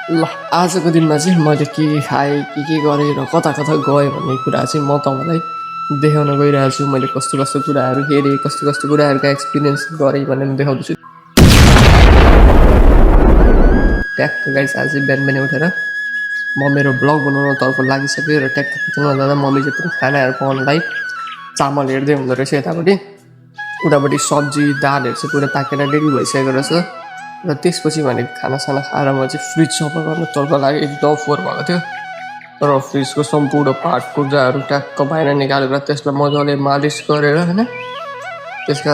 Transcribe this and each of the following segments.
ल आजको दिनमा चाहिँ मैले के खाएँ के गरेँ र कता कता गएँ भन्ने कुरा चाहिँ म तपाईँलाई देखाउन गइरहेको छु। मैले कस्तो कस्तो कुराहरू हेरेँ, कस्तो कस्तो कुराहरूका एक्सपिरियन्स गरेँ भनेर देखाउँदैछु। ट्याक्क गाइस आज चाहिँ बिहान बिहानै उठेर म मेरो ब्लग बनाउनतर्फ लागिसकेँ र ट्याक्क किचनमा जाँदा मम्मी चाहिँ पुरा खानाहरू पकाउनलाई चामल हेर्दै हुँदो रहेछ यतापट्टि। उतापट्टि सब्जी दालहरू चाहिँ पुरा पाकेर रेडी भइसकेको रहेछ। र त्यसपछि भने खानासाना खाएर म चाहिँ फ्रिज सफा गर्नतर्फ लागेँ। एकदम फोहोर भएको थियो र फ्रिजको सम्पूर्ण पार्ट पुर्जाहरू ट्याक्क बाहिर निकालेर त्यसलाई मजाले मालिस गरेर होइन त्यसका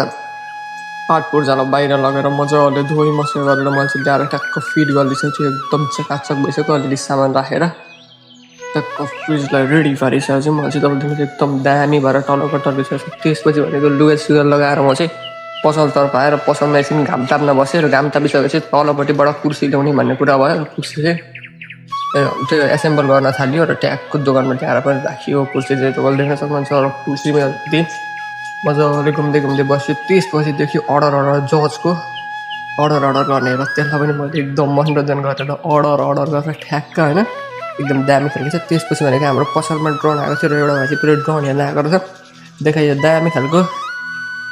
पार्ट पुर्जालाई बाहिर लगेर मजाले धोइ मसला गरेर मैले चाहिँ ल्याएर ट्याक्क फिट गरिदिइसकेको छु। एकदम चकाचक भइसक्यो। अलिअलि सामान राखेर ट्याक्क फ्रिजलाई रेडी पारिसकेपछि म चाहिँ तपाईँदेखि एकदम दामी भएर टलक्क टल्किसकेको छु। त्यसपछि भनेको लुगा सुगा लगाएर म चाहिँ पसलतर्फ आएर पसलमा एकछिन घाम ताप्न बसेँ र घाम तापिसकेपछि तलपट्टिबाट कुर्सी ल्याउने भन्ने कुरा भयो। कुर्सी चाहिँ त्यो एसेम्बल गर्न थाल्यो र ट्यागको दोकानमा ल्याएर पनि राखियो। कुर्सी चाहिँ तपाईँले देख्न सक्नुहुन्छ र कुर्सीमा मजाले घुम्दै घुम्दै बस्यो। त्यसपछिदेखि अर्डर जजको अर्डर गर्ने र त्यसलाई पनि मैले एकदम मनोरञ्जन गरेर अर्डर गरेर ठ्याक्क होइन एकदम दामी खालको छ। त्यसपछि भनेको हाम्रो पसलमा ड्रोन आएको थियो र एउटा मान्छे पुरै ड्रोन हेर्न आएको रहेछ। देखाइयो दामी खालको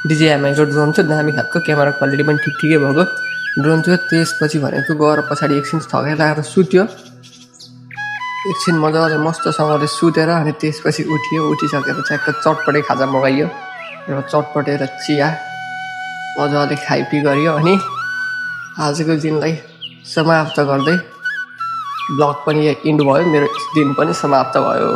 DJI-को ड्रोन थियो, दामी खालको क्यामेरा क्वालिटी पनि ठिकै भएको ड्रोन थियो। त्यसपछि भनेको गएर पछाडि एकछिन थकाइ लागेर सुत्यो। एकछिन मजाले मस्तसँगले सुतेर अनि त्यसपछि उठिसकेर ट्याक्क चटपटे खाजा मगाइयो र चटपटे र चिया मजाले खाइपी गरियो। अनि आजको दिनलाई समाप्त गर्दै ब्लग पनि इन्ड भयो, मेरो दिन पनि समाप्त भयो।